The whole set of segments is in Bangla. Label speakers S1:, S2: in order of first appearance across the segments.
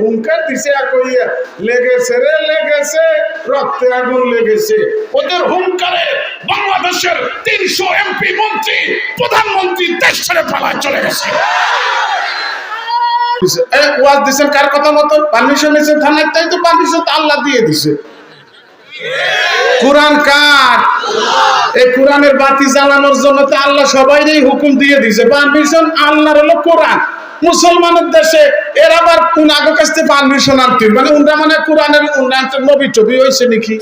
S1: হুঙ্কার দিছে কইয়া লেগেছে রে লেগেছে, রক্তে আগুন লেগেছে। ওদের হুঙ্কারে বাংলাদেশের 300 এমপি মন্ত্রী প্রধানমন্ত্রী দেশ ছেড়ে পালায় চলে গেছে। ওয়াজ দিচ্ছেন কার কথা মতো? পারমিশন নিয়েছেন থানায়, তাই তো পারমিশন তো আল্লাহ দিয়ে দিছে। কোরআন কার? এই কোরআনের বাতি জ্বালানোর জন্য তো আল্লাহ সবাইরই হুকুম দিয়ে দিছে। পারমিশন আল্লাহর হলো কোরআন। মুসলমানের দেশে এর আবার কোন আগে কাছ থেকে পারমিশন আনতে মানে উনরা মানে কোরআনের নবী টবি হয়েছে নাকি?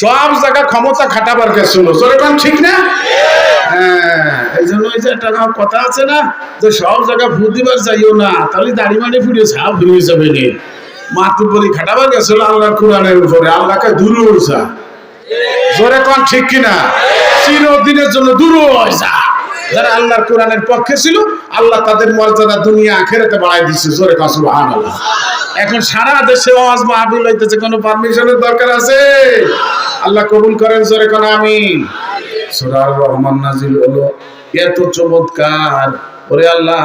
S1: সব জায়গা ক্ষমতা খাটাবার গেছিল, যেরকম ঠিক না? হ্যাঁ, এই জন্য ওই যে একটা কথা আছে না যে সব জায়গা ভূত দিবার যাইও না, তাহলে দাড়ি মাড়ি ফুড়িয়ে ছাপ হয়ে যাবে নি। মাতুর বলি খাটাবার গেছিল আল্লাহ কোরআনের উপরে, আল্লাহকে দূর হয়েছা। জোরে কোন ঠিক কিনা? চিরদিনের জন্য দূর হয়ে যা। যারা আল্লাহর কোরআনের পক্ষে ছিল আল্লাহ তাদের মর্যাদা দুনিয়া আখিরাতে বাড়াই দিচ্ছে। জোরে কোন সুবহানাল্লাহ। এখন সারা দেশে ওয়াজ মাহফিল হইতেছে, কোনো পারমিশনের দরকার আছে? আল্লাহ কবুল করেন, জোরে কোন আমিন। সূরা আর-রহমান নাজিল হলো, এত চমৎকার। ওরে আল্লাহ,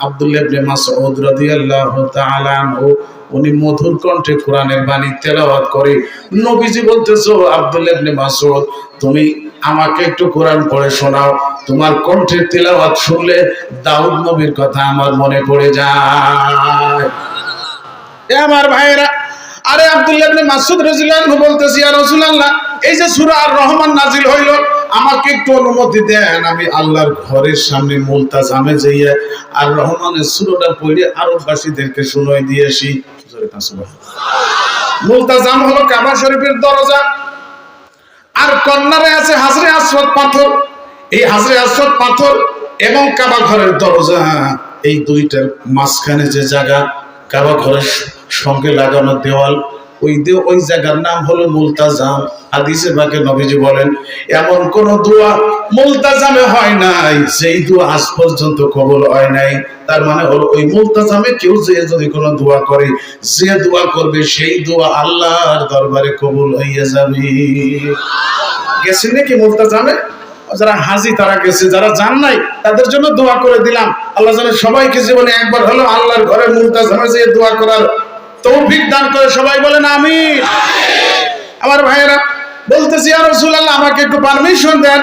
S1: আব্দুল্লাহ ইবনে মাসউদ রাদিয়াল্লাহু তাআলা আনহু উনি মধুর কণ্ঠে কোরআনের বাণী তেলাওয়াত করে। নবীজি বলতেছো, আব্দুল্লাহ ইবনে মাসউদ তুমি আমাকে একটু কোরআন পড়ে শোনাও। তোমার কণ্ঠের তেলাওয়াত শুনলে দাউদ নবীর কথা আমার মনে পড়ে যায়। আমার ভাইরা, আরে আব্দুল্লাহ ইবনে মাসউদ রাদিয়াল্লাহু আনহু বলতেছি, ইয়া রাসূলুল্লাহ, এই যে সূরা আর-রহমান নাজিল হইল, আমাকে একটু অনুমতি দেন, আমি আল্লাহর ঘরের সামনে মুলতাজামে যাইয়া আর রহমানের সূরাটা পড়ে আরববাসীদেরকে শুনাই দিয়েছি। মুলতাজাম হলো কাবা শরীফের দরজা, আর কর্নারে আছে হাজরে আসওয়াদ পাথর। এই হাজরে আসওয়াদ পাথর এবং কাবা ঘরের দরজা, এই দুইটার মাঝখানে যে জায়গা, কাবা ঘরের সঙ্গে লাগানো দেওয়াল, ওই জায়গার নাম হলো মুলতাজাম। হাদিসে পাকে নবীজি বলেন, এমন কোন দোয়া মুলতাজামে হয় নাই যেই দোয়া আজ পর্যন্ত কবুল হয় নাই। তার মানে হলো ওই মুলতাজামে কেউ যে যদি কোনো দোয়া করে, যে দোয়া করবে সেই দোয়া আল্লাহর দরবারে কবুল হইয়া যাবে। গেছেন নাকি মুলতাজামে? যারা হাজি তারা গেছে, যারা যান নাই তাদের জন্য দোয়া করে দিলাম। আল্লাহ যেন সবাইকে জীবনে একবার হলো আল্লাহর ঘরে মুলতাজামে যেয়ে দোয়া করার তৌফিক দান করে। সবাই বলেন আমিন। আমার ভাইয়েরা বলতেছি, ইয়া রাসূলুল্লাহ আমাকে একটু পারমিশন দেন,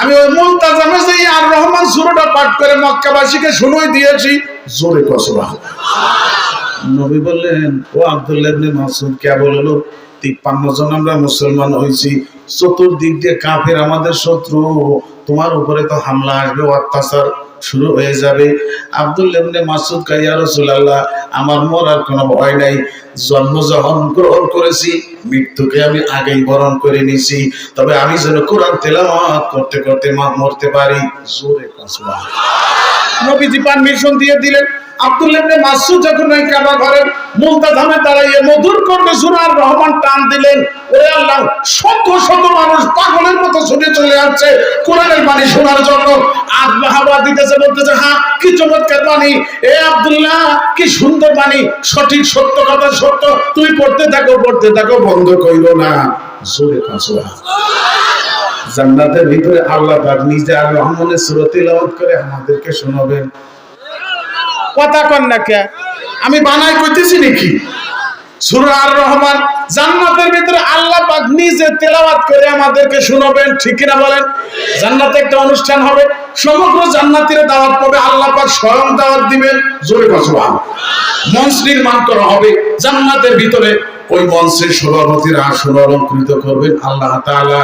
S1: আমি ওই মুলতাজামে যেই আর রহমান সূরাটা পাঠ করে মক্কাবাসীকে শুনাই দিয়েছি। জোরে কও সুবহানাল্লাহ। নবী বললেন, ও আব্দুল্লাহ ইবনে মাসউদ, কেবল হলো 53 জন আমরা মুসলমান হয়েছি, চতুর্দিক দিয়ে কাফের আমাদের শত্রু, তোমার উপরে তো হামলা আসবে, অত্যাচার শুরু হয়ে যাবে। আব্দুল্লাহ ইবনে মাসউদ কয়, ইয়া রাসূলুল্লাহ আমার মরার কোনো ভয় নাই, জন্ম যখন গ্রহণ করেছি মৃত্যুকে আমি আগেই বরণ করে নিয়েছি, তবে আমি যেন কোরআন তেলাওয়াত করতে করতে মরতে পারি। জোরে সুবহানাল্লাহ। নবীজি পারমিশন দিয়ে দিলেন। আব্দুল্লাহ ইবনে মাসউদ যখন ওই কাবা ঘরের মুলতাজামে দাঁড়িয়ে মধুর কণ্ঠে সূরা আর-রহমান টান দিলেন, ওরে আল্লাহ, শত শত মানুষ পাগলের মতো ছুটে চলে আসছে কোরআনের বাণী শোনার জন্য। হাওয়া দিতেছে, বলতেছে, হ্যাঁ কি চমৎকার বাণী, এ আব্দুল্লাহ কি সুন্দর বাণী, সঠিক সত্য কথা সত্য, তুই পড়তে থাকো, বন্ধ কইরো না। জোরে সুবহানাল্লাহ। জান্নাতের ভিতরে আল্লাহ পাক নিজে আর রহমানের সূরা তেলাওয়াত করে আমাদেরকে শোনাবেন। কথা কন না কে? আমি বানাই কইতেছি নাকি? সূরা আর-রহমান জান্নাতের ভিতরে আল্লাহ পাক নিজে তেলাওয়াত করে আমাদেরকে শোনাবেন, ঠিক কি না বলেন? জান্নাতে একটা অনুষ্ঠান হবে, সমগ্র জান্নাতীরা দাওয়াত পাবে, আল্লাহ পাক স্বয়ং দাওয়াত দিবেন। জোরে কও সুবহানাল্লাহ। মঞ্চ নির্মাণ করা হবে জান্নাতের ভিতরে, ওই মঞ্চের সভাপতিরা আসন অলঙ্কৃত করবেন আল্লাহ তাআলা।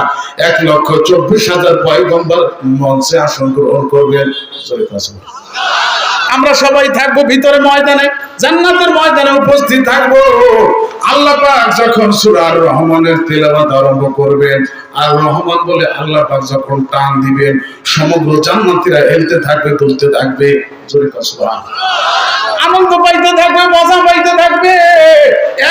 S1: 1,24,000 পয়গম্বর মঞ্চে আসন গ্রহণ করবেন। জোরে কও সুবহানাল্লাহ। আমরা সবাই থাকবো ভিতরে ময়দানে, জান্নাতের ময়দানে উপস্থিত থাকবো। আল্লাহ পাক যখন সূরা আর-রহমানের তেলাওয়াত আরম্ভ করবেন, আর রহমান বলে আল্লাহ পাক যখন টান দিবেন, সমগ্র জান্নাতীরা হেলতে থাকবে, দুলতে থাকবে। জোরে কও সুবহানাল্লাহ। আনন্দ পাইতে থাকবে, মজা পাইতে থাকবে।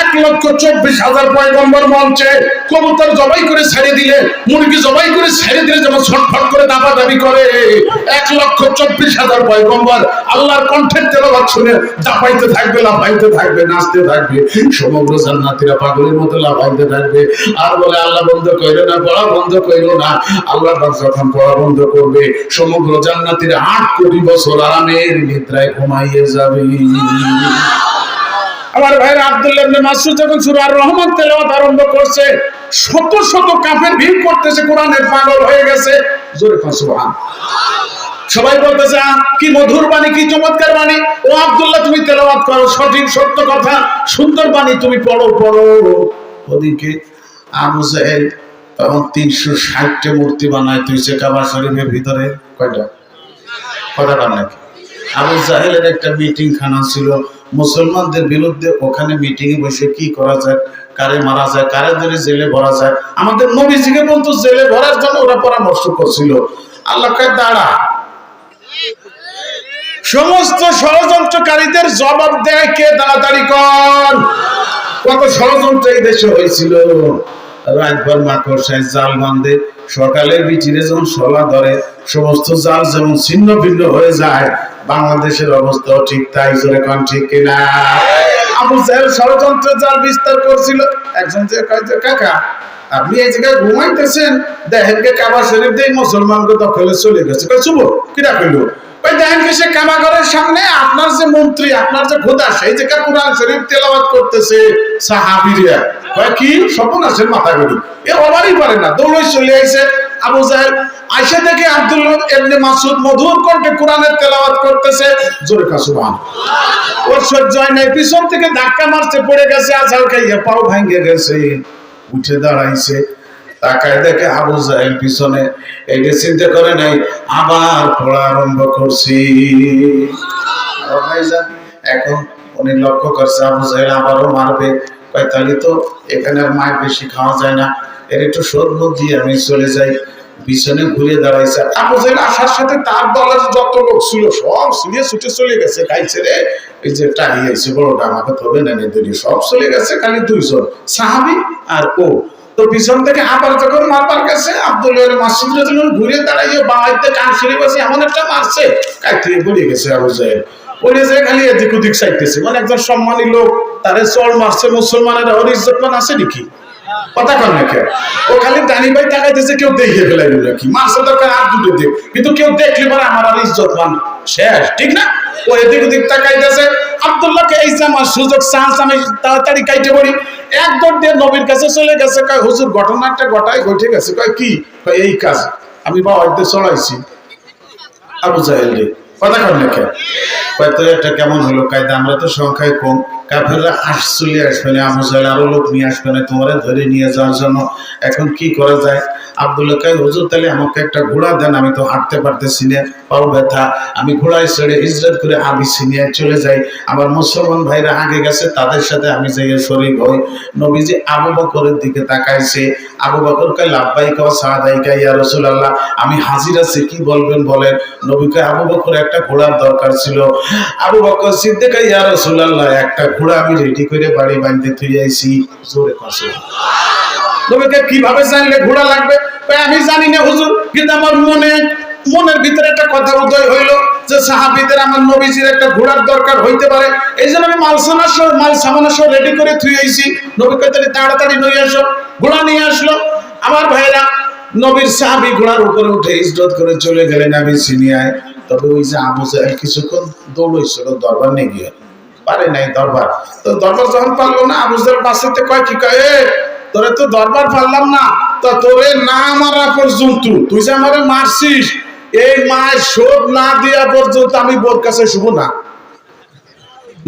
S1: 1,24,000 পয়গম্বর মঞ্চে কবুতর জবাই করে ছেড়ে দিলে, মুরগি জবাই করে ছেড়ে দিলে যেমন ছটফট করে দাপাদাপি করে, 1,24,000 পয়গম্বর আল্লাহর কণ্ঠের তেলাওয়াত শুনে দাপাইতে থাকবে, লাফাইতে থাকবে, নাচতে থাকবে। সমগ্র জান্নাতীরা পাগলের মতো লাফাইতে থাকবে আর বলে, আল্লাহ বন্ধ কইরো না, পড়া বন্ধ কইরো না। আল্লাহ পাক যখন পড়া বন্ধ করবে, সমগ্র জান্নাতীরা 8 কোটি বছর আরামের নিদ্রায় ঘুমাইয়ে যাবে। আমার ভাইয়ের আব্দুল্লাহ ইবনে মাসউদ যখন সূরা আর রহমান তেলাওয়াত আরম্ভ করছে, শত শত কাফের ভিড় করতেছে, কোরআনের পাগল হয়ে গেছে। জোরে পড়ো সুবহানাল্লাহ। সবাই বলতেছে কি মধুর বাণী, কি চমৎকার বাণী, ও আব্দুল্লাহ তুমি তেলাওয়াত করো, সঠিক সত্য কথা, সুন্দর বাণী তুমি পড়ো পড়ো। ওদিকে আবু জাহেল তখন 360টা মূর্তি বানায় তুইছে কাবা শরীফের ভিতরে। কয়টা কথাটা নাকি? আবু জাহেলের একটা মিটিং খানা ছিল মুসলমানদের বিরুদ্ধে, ওখানে মিটিং এ বসে কি করা যায়, কারে মারা যায়, কারে ধরে জেলে ভরা যায়, আমাদের নবীজিকে বলতো জেলে ভরার জন্য ওরা পরামর্শ করছিল। আল্লাহ কয় দাঁড়া, সমস্ত ষড়যন্ত্রকারীদের জবাব দেয় কে, তাড়াতাড়ি কর। কত ষড়যন্ত্র এই দেশে হয়েছিল, রাতভর মাকড়সায় জাল বাঁধে, সকালের বিচিরে যখন শলা ধরে সমস্ত জাল যেমন ছিন্ন ভিন্ন হয়ে যায়, বাংলাদেশের অবস্থাও ঠিক তাই। জোরে কোন ঠিক কিনা? আবু জাহেল ষড়যন্ত্র জাল বিস্তার করছিল। একজন যে কইছে কাকা আপনি এই জায়গায় ঘুমাইতেছেন, দেখেন কে কাবা শরীফ দিয়ে মুসলমানকে দখলে চলে গেছে। কই শুভ কিরা কইলো, কই দেখেন কে সে কাবা ঘরের সামনে আপনার যে মন্ত্রী, আপনার যে খোদা, সেই জায়গায় কোরআন শরীফ তেলাওয়াত করতেছে সাহাবীরা। কই কি স্বপ্ন আছে মাথা গড়ি, এ হবারই পারে না। দৌড়ে চলে আইছে আবু জাহেল, আয়েশা থেকে আব্দুল্লাহ ইবনে মাসউদ মধুর কণ্ঠে কোরআনের তেলাওয়াত করতেছে। জোরে কা সুবহানাল্লাহ। ওর সহ্য হয় নাই, পিছন থেকে ধাক্কা মারছে, পড়ে গেছে, আছাড় খাইয়া পাও ভাঙে গেছে। উঠে দাঁড়াইছে, তাকায় দেখে আবু জাহেল পিছনে। এইটা চিন্তা করে নাই, আবার পড়া আরম্ভ করছি। এখন উনি লক্ষ্য করছে আবু জাহেল আবারও মারবে। তাহলে তো এখানে আর মায়ের বেশি খাওয়া যায় না, এর একটু শোধ দিয়ে আমি চলে যাই। পিছনে ঘুরে দাঁড়াইছে। আবু জাহেল আসার সাথে তার দলের যত লোক ছিল সব ছিঁড়ে ছুটে চলে গেছে। খাইছে রে, এই যে টাহি আইছে বড়টা আমাকে তবে না নেই, সব চলে গেছে, খালি দুইজন সাহাবী আর ও। তো পিছন থেকে আবার যখন মারবার গেছে, আব্দুল্লাহ মাসউদ যখন ঘুরে দাঁড়াইয়ে বাড়িতে কান ছিঁড়ে বসে এমন একটা মারছে, কাই থেকে পড়ে গেছে আবু জাহেল। পড়ে যায় খালি এদিক ওদিক চাইতেছে, মানে একজন সম্মানী লোক তারে চড় মারছে, মুসলমানেরা ওর ইজ্জতমান আছে নাকি? কথা কর না কেন? ও খালি ডানি ভাই তাকাইতেছে, কেউ দেখে ফেলাই নাকি মারছে দরকার আর দুটো দিক, কিন্তু কেউ দেখলে পরে আমার আর ইজ্জতমান শেষ, ঠিক না? ও এদিক ওদিক তাকাইতেছে। আব্দুল্লাহকে এই যে আমার সুযোগ চান্স, আমি তাড়াতাড়ি কাইটে পড়ি, এক দৌড় দিয়ে নবীর কাছে চলে গেছে। কয় হুজুর ঘটনাটা ঘটে গেছে। কয় কি? কয় এই কাজ আমি বাবাইতে চড়াইছি আবু জাহেল রে। কথা কর না কেন? হয়তো এটা কেমন হলো কায়দা, আমরা তো সংখ্যায় কম, কাফেররা চলে আসবে না, আবু জাহেল আরো লোক নিয়ে আসবে না তোমরা ধরে নিয়ে যাওয়ার জন্য। এখন কি করা যায়? আব্দুল্লাহ কয় হুজুর তাহলে আমাকে একটা ঘোড়া দেন, আমি তো হাঁটতে পারতেছি না, পাও ব্যথা, আমি ঘোড়ায় চড়ে হিজরত করে আবিসিনিয়ায় চলে যাই। আমার মুসলমান ভাইরা আগে গেছে, তাদের সাথে আমি যাই শরীক হই। নবীজি আবু বকরের দিকে তাকাইছে। আবু বকর কয় লাব্বাইকা ওয়া সাদাইকা ইয়া রাসূলুল্লাহ, আমি হাজির আছি, কি বলবেন বলেন। নবী কয় আবু বকর একটা ঘোড়ার দরকার ছিল। আবু বকর সিদ্দিক কয় ইয়া রাসূলুল্লাহ একটা ঘোড়া আমি রেডি করে বাড়ি বাঁধতে তুই আইছি। জোরে কসম। নবীকে কিভাবে জানলে ঘোড়া লাগবে? আমি জানি না হুজুর, কিন্তু আমার মনের ভিতরে একটা কথা উদয় হইলো যে সাহাবীদের আমার নবীজির একটা ঘোড়ার দরকার হইতে পারে, এই জন্য আমি মাল সামানা সব রেডি করে থুই আইছি। নবী কয় তাড়াতাড়ি নিয়ে আসো। ঘোড়া নিয়ে আসলো। আমার ভাইরা নবীর সাহাবী ঘোড়ার উপরে উঠে হিজরত করে চলে গেলেন আবিসিনিয়ায়। তবে ওই যে আবু জাহেল কিছুক্ষণ দৌড়াইছিল দরবার নিয়ে গিয়ে, পারে নাই দরবার। তো দরবার যখন পারলো না, আবু জাহেল বাসাতে কয় কি কয়, তোরে তো দরবার পারলাম না, তা তোরে না মারা পর্যন্ত, তুই যে আমারে মারছিস, এই মায়ের শোধ না দেওয়া পর্যন্ত আমি বোর কাছে শুভ না,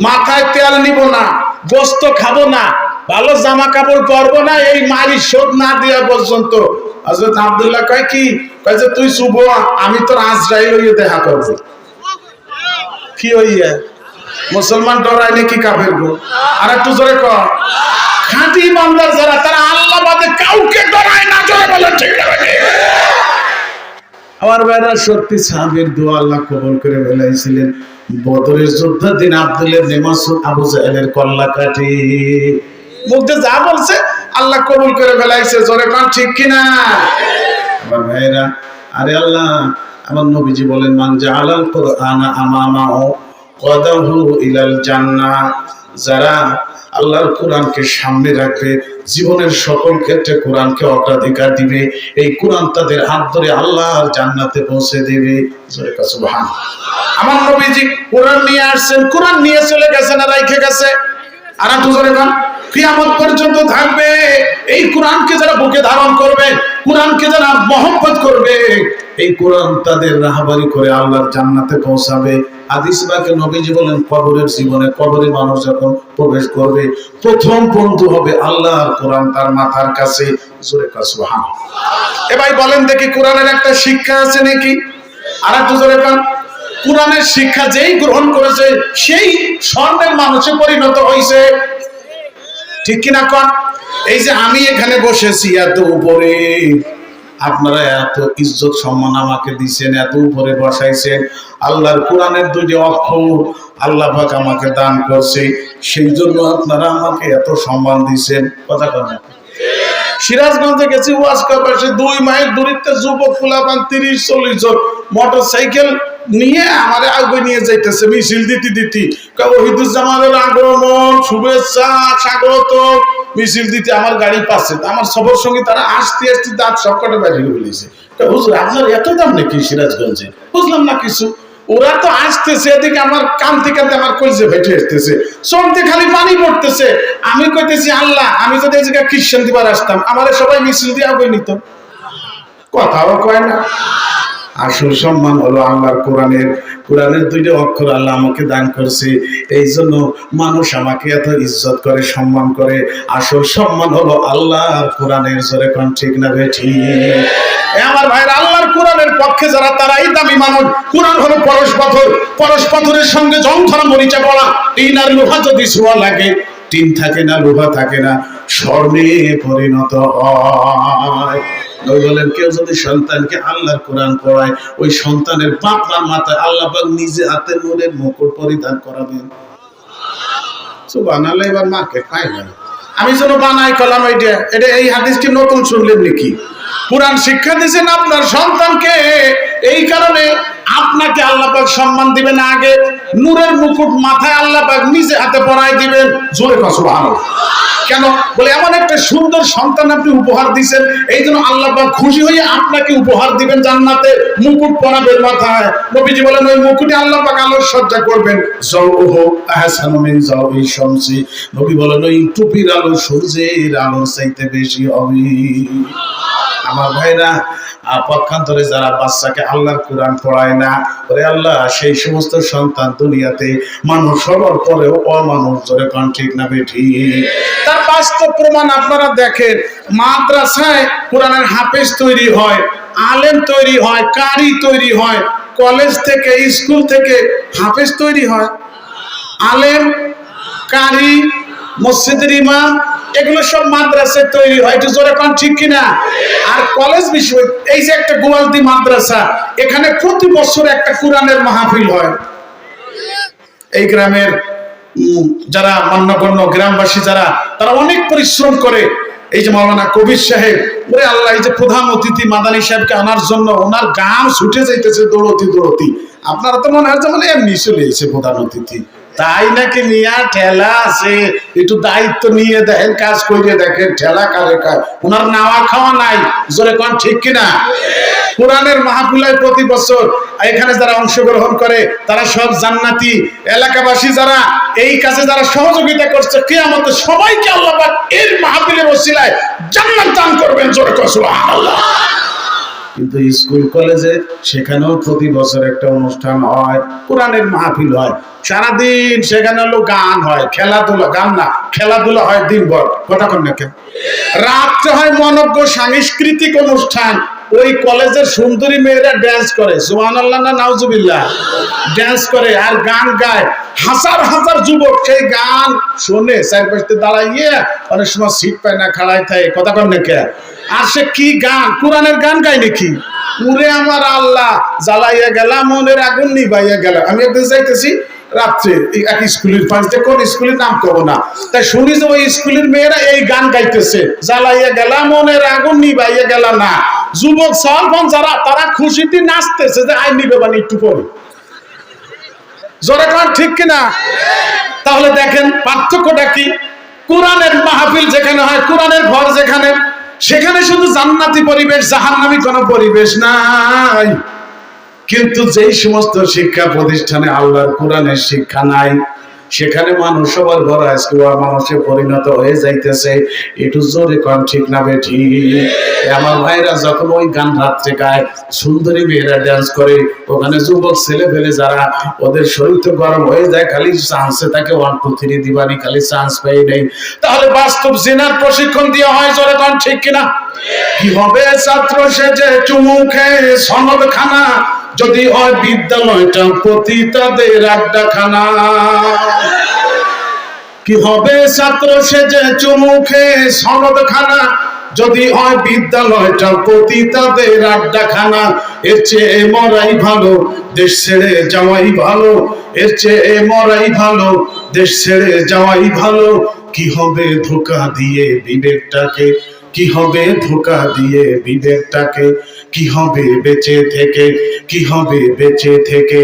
S1: মাথায় তেল নিব না, গোস্ত খাবো না, ভালো জামা কাপড় পরবো না, এই মায়ের শোধ না দেওয়া পর্যন্ত। হযরত আব্দুল্লাহ কয় কি? কয় যে তুই শুভ, আমি তোর আজরাইল হইয়ে দেখা করবো। কি হইয়া? মুসলমান ডরাই নাকি কাফের গো? আর একটু জোরে কর। খাঁটি ইমানদার যারা, তারা আল্লাহ বাদে কাউকে ডরায় না। জোরে বলেন ঠিক না? আমার ভাইরা সত্যি সাহাবীর দোয়া আল্লাহ কবুল করে ফেলাইছিলেন। বদরের যুদ্ধের দিন আব্দুল্লাহ ইবনে মাসউদ আবু জাহেলের কল্লা কাটি মুখে যা বলছে আল্লাহ কবুল করে ফেলাইছে। জোরে কোন ঠিক কিনা? আমার ভাইরা, আরে আল্লাহ, আমার নবীজি বলেন মান জাআলাল কুরআনা আমামাহু কদাহু ইলাল জান্নাহ, যারা আল্লাহর কোরআনকে সামনে রাখবে, জীবনের সকল ক্ষেত্রে কোরআনকে অগ্রাধিকার দিবে, এই কোরআন তাদের হাত ধরে আল্লাহর জান্নাতে পৌঁছে দেবে। সুবহানাল্লাহ। আমার নবীজি কোরআন নিয়ে আসছেন, কোরআন নিয়ে চলে গেছেন আর রাইখে গেছে। আর একটু জোরে বলেন, কিয়ামত পর্যন্ত থাকবে। এই কোরআনকে যারা বুকে ধারণ করবে, কোরআনকে যারা মহব্বত করবে, এই কোরআন তাদের রাহবারি করে আল্লাহর জান্নাতে পৌঁছাবে। হাদিস পাকে নবীজি বলেন, কবরের জীবনে, কবরে মানুষ যখন প্রবেশ করবে, প্রথম বন্ধু হবে আল্লাহর কোরআন তার মাথার কাছে। জোরে কাছে সুবহানাল্লাহ। এবার বলেন দেখি, কোরআনের একটা শিক্ষা আছে নাকি? আর একটু জোরে বলেন, কোরআনের শিক্ষা যেই গ্রহণ করেছে সেই স্বর্ণের মানুষে পরিণত হয়েছে। ঠিক কিনা কন? এই যে আমি এখানে বসেছি এত উপরে, আপনারা এত ইজ্জত সম্মান আমাকে দিচ্ছেন, এত উপরে বসাইছেন, আল্লাহর কোরআনের দুটি অক্ষর আল্লাহ পাক আমাকে দান করছে, সেই জন্য আপনারা আমাকে এত সম্মান দিচ্ছেন। কথা কন? সিরাজগঞ্জে গেছি ওয়াজ করবার, 2 মাইল দূরত্বে যুবক ফুলাপান 30-40 জন মোটর সাইকেল নিয়ে আমারে আগে নিয়ে যাইতেছে, মিছিল দিতে ওহিদুজ্জামানের আগমন, শুভেচ্ছা, স্বাগত মিছিল দিতে আমার গাড়ি পাচ্ছে। আমার সবর সঙ্গে তারা আসতে আসতে দাঁত সবকটা বাইরে বলেছে, হুজুর আপনার এত দাম নাকি সিরাজগঞ্জে? বুঝলাম না কিছু। ওরা তো আসতেছে, এদিকে আমার কানতে কানতে আমার কলজে ভেটে আসতেছে, চোখতে খালি পানি পড়তেছে। আমি কইতেছি, আল্লাহ, আমি যদি এই জায়গায় খ্রিস্টান দিবার আসতাম, আমারে সবাই মিছিল দিয়ে আগে নিত। কথাও কয় না। আসল সম্মান হলো আল্লাহর কোরআনের। কোরআনের 2টি অক্ষর আল্লাহ আমাকে দান করছে, এই জন্য মানুষ আমাকে এত ইজ্জত করে, সম্মান করে। আসল সম্মান হলো আল্লাহর কোরআনের। জোরে কোন ঠিক না বেঠি? আমার ভাইরা, আল্লাহর কোরআনের পক্ষে যারা, তারাই দামি মানুষ। কোরআন হলো পরশ পাথর, পরশ পাথরের সঙ্গে জং ধরা মরিচা পড়া। টিন আর লোহা যদি ছোঁয়া লাগে, টিন থাকে না, লোহা থাকে না, স্বর্ণে পরিণত হয়। বলেন, কেউ যদি সন্তানকে আল্লাহর কোরআন পড়ায়, ওই সন্তানের বাপ মার মাথায় আল্লাহ পাক নিজে হাতে নূরের মুকুট পরিধান করাবেন। সুবহানাল্লাহ। এবার মাকে পাই না, আমি যেন বানাই কলাম এটা এই হাদিসটি নতুন শুনলেন নাকি? কোরআন শিক্ষা দিয়েছেন আপনার সন্তানকে, এই কারণে আপনাকে আল্লাহ পাক সম্মান দিবেন, আগে নূরের মুকুট মাথায় আল্লাহ পাক নিজে হাতে পরাই দিবেন। জোরে কথা সুবহানাল্লাহ। কেন? বলে এমন একটা সুন্দর সন্তান আপনি উপহার দিয়েছেন, এই জন্য আল্লাহ পাক খুশি হয়ে আপনাকে উপহার দিবেন, জান্নাতে মুকুট পরাবেন মাথায়। নবীজি বলেন, ওই মুকুটে আল্লাহ পাক আলোর সজ্জা করবেন। যাওহু আহসানু মিন যাওহি শামসি। নবী বলেন, ওই টুপির আলো সূর্যের আলোর চাইতে বেশি হবে। আমার ভাইরা, পক্ষান্তরে যারা বাচ্চাকে আল্লাহর কোরআন পড়ায় না, ওরে আল্লাহ, সেই সমস্ত সন্তান দুনিয়াতে মানুষ হবার পরেও অমানুষ। জোরে কোন ঠিক না বেঠি? তার বাস্তব প্রমাণ আপনারা দেখেন। মাদ্রাসায় কোরআনের হাফেজ তৈরি হয়, আলেম তৈরি হয়, কারি তৈরি হয়। কলেজ থেকে, স্কুল থেকে হাফেজ তৈরি হয়, আলেম, কারি, মসজিদের ইমাম, এগুলো সব মাদ্রাসায় তৈরি হয়। একটু জোরে কোন ঠিক কিনা? আর কলেজ বিষয়, এই যে একটা গোয়ালদি মাদ্রাসা, এখানে প্রতি বছর একটা কোরআনের মাহফিল হয়। এই গ্রামের যারা মান্যগণ্য গ্রামবাসী যারা, তারা অনেক পরিশ্রম করে। এই যে মাওলানা কবির সাহেব, ওরে আল্লাহ, এই যে প্রধান অতিথি মাদানী সাহেবকে আনার জন্য ওনার গান ছুটে যাইতেছে দৌড়তি দৌড়তি। আপনারা তো মনে হচ্ছে মানে এমনি চলে এসে প্রধান অতিথি, তাই নাকি? নিয়া ঠেলা আছে, একটু দায়িত্ব নিয়ে দেখেন, কাজ করে দেখেন, ঠেলা কারে কার, ওনার নাওয়া খাওয়া নাই। জোরে কোন ঠিক কিনা? কোরআনের মাহফিলে প্রতি বছর এখানে যারা অংশগ্রহণ করে তারা সব জান্নাতি। এলাকাবাসী যারা এই কাজে যারা সহযোগিতা করছে, কিয়ামতে সবাইকে আল্লাহ পাক এর মাহফিলের ওসিলায় জান্নাত দান করবেন। জোরে কর সুবহানাল্লাহ। কিন্তু স্কুল কলেজে সেখানেও প্রতি বছর একটা অনুষ্ঠান হয়, কোরআনের মাহফিল হয়, সারাদিন সেখানে হলো গান হয়, খেলাধুলা, গান না খেলাধুলা হয় দিনভর। কথা কন না কেন? রাত্রে হয় মনজ্ঞ সাংস্কৃতিক অনুষ্ঠান। ওই কলেজের সুন্দরী মেয়েরা ড্যান্স করে, সুবহানাল্লাহ না নাউজুবিল্লাহ, ড্যান্স করে আর গান গায়। হাজার হাজার যুবক সেই গান শোনে, চারপাশে দাঁড়াইয়ে, অনেক সময় সিট পায় না, খাড়ায় থাকে। কথা কন না কেন? আর সে কি গান, কোরআনের গান গায় নাকি? উরে আমার আল্লাহ, জ্বালাইয়া গেলাম, মনের আগুন নিভাইয়া গেল। আমি একদিন যাইতেছি রাত্রে এক স্কুলের পাশে, কোন স্কুলের নাম করবো না, তাই শুনি যে ওই স্কুলের মেয়েরা এই গান গাইতেছে, জ্বালাইয়া গেলাম, মনের আগুন নিভাইয়া গেল না। যুবক সলফন যারা, তারা খুশিতে নাচতেছে যে আই নিবে বানি একটু পরে। জোরে কোন ঠিক কিনা? তাহলে দেখেন পার্থক্যটা কি? কোরআনের মাহফিল যেখানে হয়, কোরআনের ঘর যেখানে, সেখানে শুধু জান্নাতি পরিবেশ, জাহান্নামী কোনো পরিবেশ নাই। কিন্তু যেই সমস্ত শিক্ষা প্রতিষ্ঠানে আল্লাহর কোরআনের শিক্ষা নাই, সেখানে মানুষ সবার ঘর আজকে মানুষে পরিণত হয়ে যাইতেছে। একটু জোরে কম ঠিক না বেঠি? আমার ভাইরা যখন ওই গান রাত্রে গায়, সুন্দরী মেয়েরা ডান্স করে, ওখানে যুবক ছেলে ফেলে যারা, ওদের শরীর তো গরম হয়ে যায়, খালি চান্সে তাকে 1 2 3 দিবানি, খালি চান্স পাই নেই। তাহলে বাস্তব জিনার প্রশিক্ষণ দেওয়া হয়, জোরে কম ঠিক কিনা? কি হবে ছাত্র সেজে চুমু খেয়ে সনদ খানা, যদি হয় বিদ্যালয়টা পতিতাদের আড্ডাখানা। কি হবে ছাত্র সেজে চুমু খেয়ে সনদ খানা, যদি হয় বিদ্যালয়টা পতিতাদের আড্ডাখানা। এর চেয়ে মরাই ভালো, দেশ ছেড়ে যাওয়াই ভালো। এর চেয়ে মরাই ভালো, দেশ ছেড়ে যাওয়াই ভালো। কি হবে ধোঁকা দিয়ে বিবেকটাকে, কি হবে ধোঁকা দিয়ে বিবেকটাকে, কি হবে বেঁচে থেকে, কি হবে বেঁচে থেকে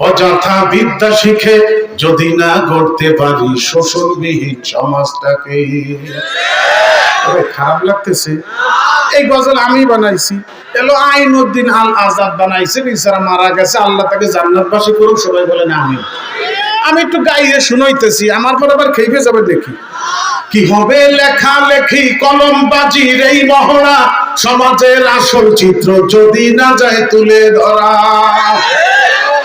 S1: অযথা বিদ্যা শিখে যদি না গড়তে পারি শোষণবিহীন সমাজটাকে। খারাপ লাগতেছে? এই গজল আমি বানাইছি, এলো আইনুদ্দিন আল আজাদ বানাইছে, বেচারা মারা গেছে, আল্লাহ তাকে জান্নাতবাসী করুক, সবাই বলেন আমিন। আমি একটু গাইয়ে শুনাইতেছি, আমার পর আবার খেয়ে যাবে দেখি। কি হবে লেখালেখি কলমবাজির এই মহড়া, সমাজের আসল চিত্র যদি না যায় তুলে ধরা।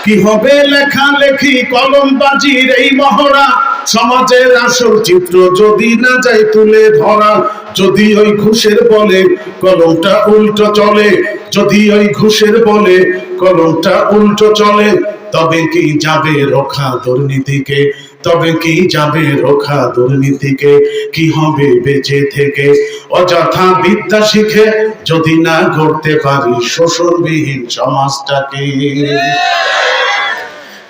S1: কি হবে লেখালেখি কলমবাজির এই মহড়া, সমাজের আসল চিত্র যদি না যায় তুলে ধরা। যদি ওই ঘুষের বলে কলমটা উল্টো চলে, যদি ওই ঘুষের বলে কলমটা উল্টো চলে, তবে কি যাবে রক্ষা দুর্নীতিকে, তবে কি যাবে রক্ষা দুর্নীতিকে। কি হবে বেঁচে থেকে অযথা বিদ্যা শিখে যদি না গড়তে পারি শোষণবিহীন সমাজটাকে।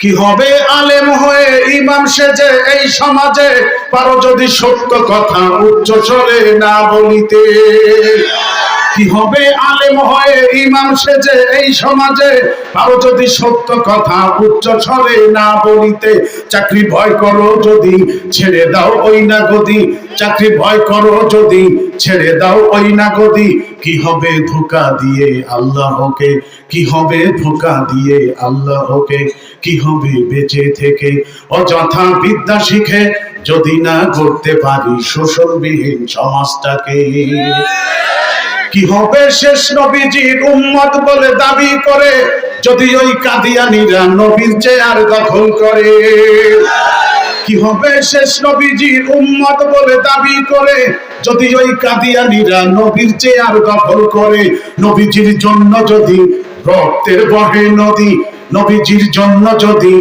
S1: কি হবে আলেম হয়ে ইমাম সেজে এই সমাজে, পারো যদি সত্য কথা উচ্চ স্বরে না বলিতে। কি হবে আলেম হয়ে ইমাম সেজে এই সমাজে, পারো যদি সত্য কথা উচ্চ স্বরে না বলিতে। চাকরি ভয় করো যদি ছেড়ে দাও ওই না গদি, চাকরি ভয় করো যদি ছেড়ে দাও ওই না গদি। কি হবে ধোঁকা দিয়ে আল্লাহকে, কি হবে ধোঁকা দিয়ে আল্লাহকে। কি হবে বেঁচে থেকে অযথা বিদ্যা শিখে যদি না গড়তে পারি শোষণবিহীন সমাজটাকে। কি হবে শেষ নবীজির উম্মত বলে দাবি করে, যদি ওই কাদিয়ানীরা নবীর চেয়ার দখল করে। কি হবে শেষ নবীজির উম্মত বলে দাবি করে, যদি ওই কাদিয়ানীরা নবীর চেয়ার দখল করে। নবীজির জন্য যদি রক্তের বহে নদী, নবীজির জন্য যদি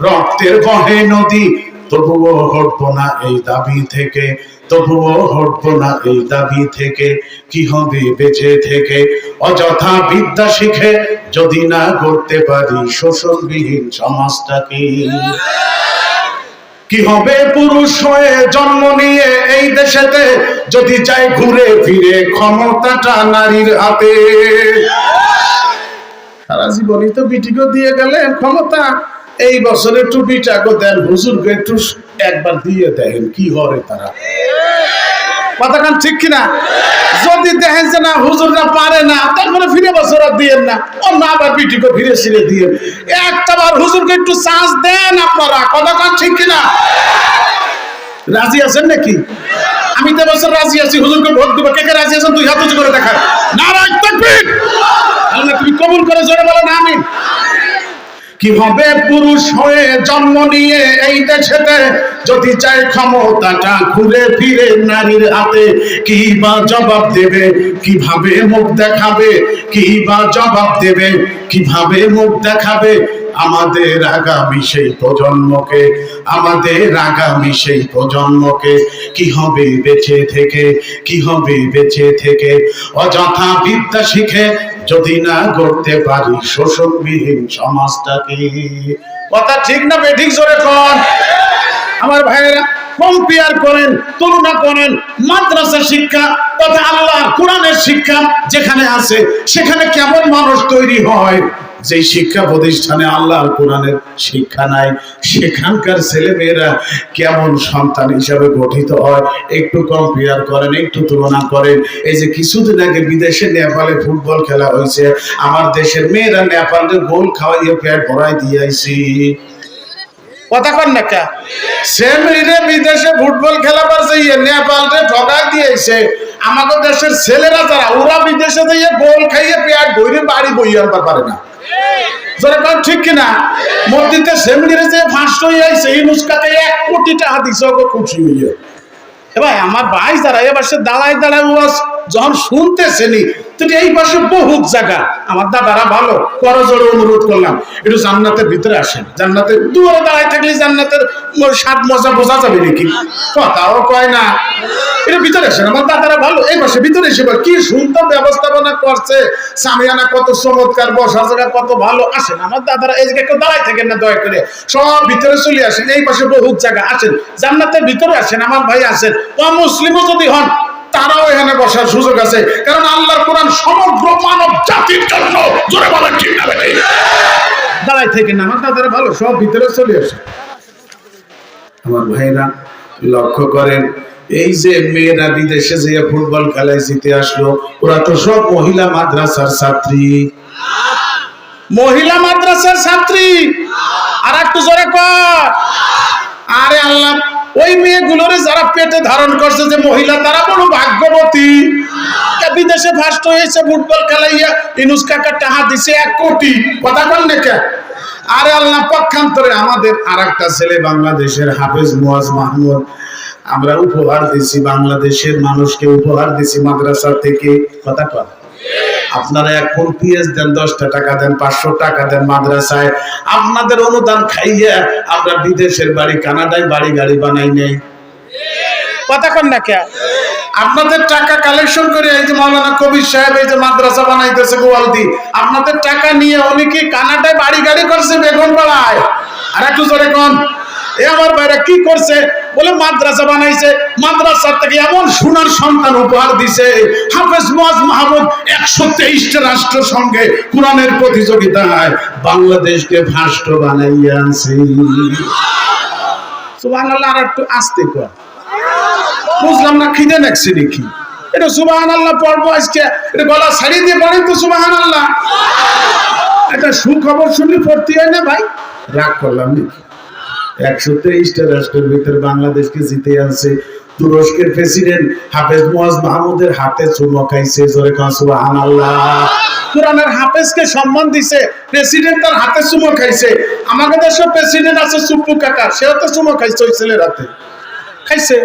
S1: রক্তের বহে নদী, তবুও হটবো না এই দাবি থেকে, তবুও হটবো না এই দাবি থেকে। কি হবে বেঁচে থেকে অযথা বিদ্যা শিখে যদি না গড়তে পারি শোষণবিহীন সমাজটাকে। কি হবে পুরুষ হয়ে জন্ম নিয়ে এই দেশেতে, যদি চাই ঘুরে ফিরে ক্ষমতাটা নারীর হাতে। সারা জীবনই তো বিটিকে দিয়ে গেলেন ক্ষমতা, এই বছর একটু বিটাকে দেন, হুজুরকে একটু একবার দিয়ে দেখেন কি করে তারা। কথা কান ঠিক কিনা? যদি দেখেন যে না হুজুররা পারে না, তারপরে ফিরে বছর আর দিয়েন না, ও না আবার বিটিকে ফিরে ছিঁড়ে দিয়ে একটাবার হুজুরকে একটু চান্স দেন আপনারা। কথা কান ঠিক কিনা? রাজি আছেন নাকি? আমি তো বছর রাজি আছি, হুজুরকে ভোট দিব। কে কে রাজি আছেন তুই হাত উঁচু করে দেখা। নারায়ে তাকবীর। আল্লাহ তুমি কবুল করে জোরে বলো না আমিন। কি হবে পুরুষ হয়ে জন্ম নিয়ে এই দেশেতে, যদি চাই ক্ষমতাটা ঘুরে ফিরে নারীর হাতে। কি বা জবাব দেবে, কিভাবে মুখ দেখাবে, কি বা জবাব দেবে, কিভাবে মুখ দেখাবে আমাদের আগামী সেই প্রজন্মকে, আমাদের আগামী সেই প্রজন্মকে। কি হবে বেঁচে থেকে, কি হবে বেঁচে থেকে অযথা বিদ্যা শিখে যদি না গড়তে পারি শোষণবিহীন সমাজটাকে। কথা ঠিক না বেঠিক জোরে কোন? আমার ভাইয়েরা কম্পেয়ার করেন, তুলনা করেন মাদ্রাসা শিক্ষা তথা আল্লাহ কোরআনের শিক্ষা যেখানে আছে, সেখানে কেমন মানুষ তৈরি হয়। যে শিক্ষা প্রতিষ্ঠানে আল্লাহ কোরআনের শিক্ষা নাই, সেখানকার ছেলে মেয়েরা কেমন সন্তান হিসাবে গঠিত হয় একটু কম্পেয়ার করেন, একটু তুলনা করেন। এই যে কিছুদিন আগে বিদেশে নেপালে ফুটবল খেলা হয়েছে, আমার দেশের মেয়েরা নেপালের গোল খাওয়াইয়ে পেট ভরাই দিয়ে আইছি। কথা কন না কে সেমিরে বিদেশে ফুটবল খেলাবার যাইয়ে নেপালে ঠগাই দিয়েছে আমাদের দেশের ছেলেরা যারা ওরা বিদেশে যাইয়ে গোল খাইয়ে পেট ভরে বাড়ি বই আনতে পারে না যারা কোন ঠিক কিনা মসজিদে সেমিরে যে ফাঁসট হয়ে আইছে এই নুসকাতে 1 কোটি টাকা দিছে ওকে খুশি হইয়া ভাই আমার ভাই যারা এবার সে দাঁড়ায় ওয়াজ যখন শুনতেছেনি তো এই পাশে বহুত জায়গা আমার দাদারা ভালো করজোড়ে অনুরোধ করলাম একটু জান্নাতের ভিতরে আসেন জান্নাতের দূরে দাঁড়ায় থাকলে জান্নাতের স্বাদ মজা বোঝা যাবে নাকি কথাও কয় না এটা ভিতরে আসেন আমার দাদারা ভালো এই পাশে ভিতরে এসে কি সুন্দর ব্যবস্থাপনা করছে সামিয়ানা কত চমৎকার বসার জায়গা কত ভালো আসেন আমার দাদারা এই জায়গায় কেউ দাঁড়ায় থাকেন না দয়া করে সব ভিতরে চলে আসেন এই পাশে বহুত জায়গা আসেন জান্নাতের ভিতরে আসেন আমার ভাই আসেন অমুসলিমও যদি হন তারাও এখানে বসার সুযোগ আছে কারণ আল্লাহর কোরআন সমগ্র মানব জাতির জন্য জোরে বলেন ঠিক না ভাই দাঁড়ায় থেকে না আমার দাদারা ভালো সব ভিতরে চলে আসে আমার ভাইরা লক্ষ্য করেন এই যে মেয়েরা বিদেশে যে ফুটবল খেলায় জিতে আসলো ওরা তো সব মহিলা মাদ্রাসার ছাত্রী মহিলা মাদ্রাসার ছাত্রী আর একটু জোরে কর আরে আল্লাহ ওই মেয়েগুলোরে যারা পেটে ধারণ করছে যে মহিলা তারা বড় ভাগ্যবতী বিদেশে ফার্স্ট হয়েছে ফুটবল খেলাইয়া ইনুস কাকা টাকা দিছে 1 কোটি কথা বল না কে আরে আল্লাহ পক্ষান্তরে আমাদের আরেকটা ছেলে বাংলাদেশের হাফেজ মুয়াজ মাহমুদ আমরা উপহার দিছি বাংলাদেশের মানুষকে উপহার দিছি মাদ্রাসা থেকে কথা কর আপনারা এখন পিএস দেন 10 টাকা দেন 500 টাকা দেন মাদ্রাসায় আপনাদের অনুদান খাইয়া আমরা বিদেশের বাড়ি কানাডায় বাড়ি গাড়ি বানাই নাই কথা কন না কে আপনাদের টাকা কালেকশন করে এই যে মাওলানা কবির সাহেব এই যে মাদ্রাসা বানাইতেছে গোয়ালদি আপনাদের টাকা নিয়ে উনি কি কানাডায় বাড়ি গাড়ি করছে বেগুনপাড়ায় আর একটু জোরে কোন এ আমার ভাইরা কি করছে বলে মাদ্রাসা বানাইছে মাদ্রাসা থেকে এমন সোনার সন্তান উপহার দিছে হাফেজ মুয়াজ মাহমুদ 123টা রাষ্ট্র সঙ্গে কোরআনের প্রতিযোগিতায় বাংলাদেশকে ফার্স্ট বানাইয়া আনছে সুবহানাল্লাহ আর একটু আস্তে কর বুঝলাম না খিদে নাকছে নাকি এটা সুবহানাল্লাহ পড়বো আজকে এটা গলা ছাড়িয়ে দিয়ে পড়েন তো সুবহানাল্লাহ এটা সুখবর শুনলে পড়তে হয় না ভাই রাগ করলাম নাকি 123টা রাষ্ট্রের ভিতরে বাংলাদেশকে জিতে আনছে তুরস্কের প্রেসিডেন্ট হাফেজ মুয়াজ মাহমুদের হাতে চুমো খাইছে জোরে কোন সুবহানাল্লাহ কোরআনের হাফেজকে সম্মান দিছে প্রেসিডেন্ট তার হাতে চুমো খাইছে আমাদের দেশে প্রেসিডেন্ট আছে সুপ্পু কাকা সেও তো চুমো খাইছে ওই ছেলের হাতে খাইছে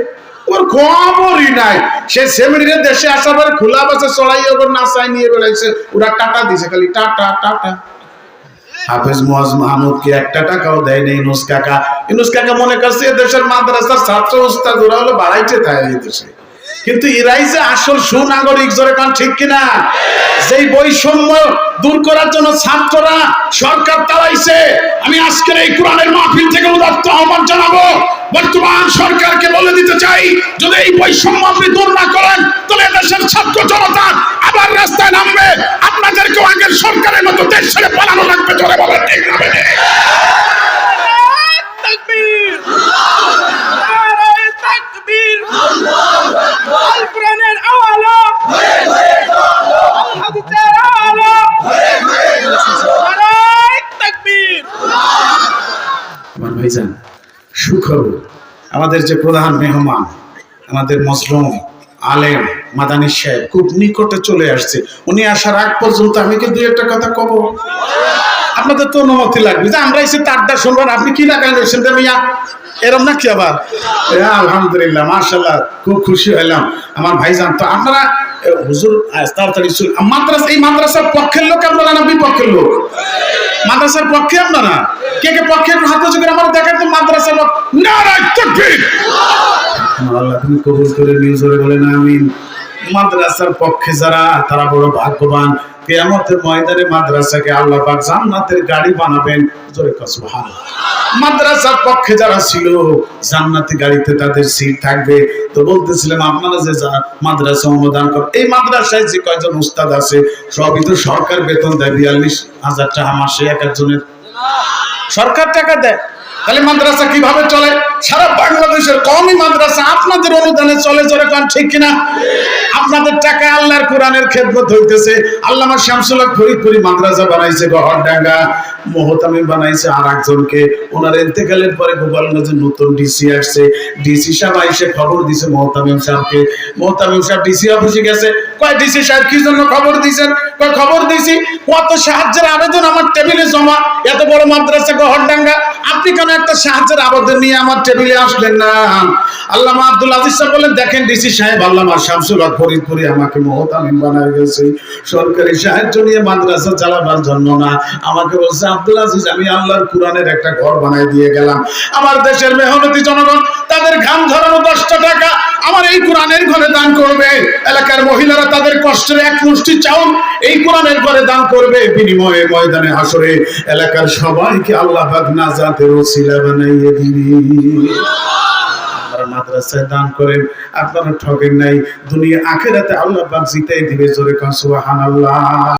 S1: ওর খবরই নাই সে সেমিনারে দেশে আসার পরে খোলা বাসে চড়াই ওর নাচাই নিয়ে বেড়াইছে ওরা টাটা দিছে খালি টাটা টাটা হাফেজ মুয়াজ মাহমুদকে 1 টাকাও দেয় নাই ইনুস কাকা মনে করছে দেশের মাদ্রাসার ছাত্র উস্তাদ ওরা হলো বাড়াইতে থাকে এই দেশে কিন্তু এরাই যে আসল সুনাগরিক জোরে কোন ঠিক কিনা যেই বৈষম্য দূর করার জন্য ছাত্ররা সরকার তাড়াইছে আমি আজকের এই কোরআনের মাহফিল থেকে উদাত্ত আহ্বান জানাবো বর্তমান সরকারকে বলে দিতে চাই যদি এই বৈষম্য আপনি দূর না করেন তাহলে দেশের ছাত্র জনতা আবার রাস্তায় নামবে আপনাদেরকে আগের সরকারের মতো দেশ ছেড়ে পালানো লাগবে জোরে বলেন ঠিক না তাকবীর নারে তাকবীর আল কোরআনের আওয়ালা হাদিসের আওয়ালা নারে তাকবীর আমার ভাইজান সুখবর আমাদের যে প্রধান মেহমান আমাদের মজলুম আলেম মাদানী সাহেব খুব নিকটে চলে আসছে উনি আসার আগ পর্যন্ত আমি কি 2-1 কথা কব আপনাদের তো অনুমতি লাগবে যে আমরা এসে তারটা শুনবেন আপনি কি না কেন শুনতে মিয়া এরম নাকি আবার আলহামদুলিল্লাহ মাশাআল্লাহ খুব খুশি হলাম আমার ভাইজান তো আপনারা হুজুর তাড়াতাড়ি মাদ্রাসা এই মাদ্রাসার পক্ষের লোক আপনারা না বিপক্ষের লোক মাদ্রাসার পক্ষে আপনারা কে কে পক্ষের হাত জোরে আমার দেখেন তো মাদ্রাসার লোক নারে তাকবীর আল্লাহ তুমি কবুল করে নিয়ে জোরে বলেন আমিন মাদ্রাসার পক্ষে যারা তারা বড় ভাগ্যবান কিয়ামতের ময়দানে মাদ্রাসাকে আল্লাহ পাক জান্নাতের গাড়ি বানাবেন জোরে কও সুবহানাল্লাহ মাদ্রাসার পক্ষে যারা ছিল জান্নাতি গাড়িতে তাদের সিট থাকবে তো বলতেছিলাম আপনারা যে মাদ্রাসা অনুদান করেন এই মাদ্রাসায় যে কয়জন উস্তাদ আছে সবই তো সরকার বেতন দেয় 42,000 টাকা মাসে এক একজনের সরকার টাকা দেয় তাহলে মাদ্রাসা কিভাবে চলে সারা বাংলাদেশের কওমি মাদ্রাসা আপনাদের অনুদানে চলে চলে, কারণ ঠিক কিনা? আপনাদের টাকায় আল্লাহর কোরআনের খেদমত হইতেছে। আল্লামা শামসুল হক ফরিদপুরি মাদ্রাসা বানাইছে গহরডাঙ্গা, মোহতামিম বানাইছে আর একজনকে। ওনার ইন্তেকালের পরে গোপালগঞ্জে নতুন ডিসি আসছে, ডিসি সাহেব আইসে খবর দিছে মোহতামিম সাহেবকে। মোহতামিম সাহেব ডিসি অফিসে গেছে, কয় ডিসি সাহেব কি জন্য খবর দিয়েছেন? কয় খবর দিছি, কত সাহায্যের আবেদন আমার টেবিলে জমা, এত বড় মাদ্রাসা গহরডাঙ্গা, আপনি কেন একটা সাহায্যের আবেদন নিয়ে আমার টেবিলে আসলেন না? আল্লামা আব্দুল আজিজ সাহেব বলেন, দেখেন ডিসি সাহেব, আল্লামা শামসুল হক ফরিদপুরি আমাকে মোহতামিম বানায় গেছে সরকারি সাহায্য নিয়ে মাদ্রাসা চালাবার জন্য না। আমাকে বলছে, আব্দুল আজিজ, আমি আল্লাহর কোরআনের একটা ঘর বানাই দিয়ে গেলাম। আমার দেশের মেহনতি জনগণ তাদের ঘাম ঝরানো 10টা টাকা আমার এই কোরআনের ঘরে দান করবে। এলাকার মহিলারা তাদের কষ্টের এক মুষ্টি চাউল এই কোরআনের ঘরে দান করবে। বিনিময়ে ময়দানে হাসরে এলাকার সবাইকে আল্লাহ পাক নাজাতের ওসিলা বানাইয়ে দিবেন। আপনারা মাদ্রাসায় দান করেন, আপনারা ঠকেন নাই, দুনিয়া আখিরাতে আল্লাহ পাক জিতাই দিবে। জোরে কান সুবহানাল্লাহ।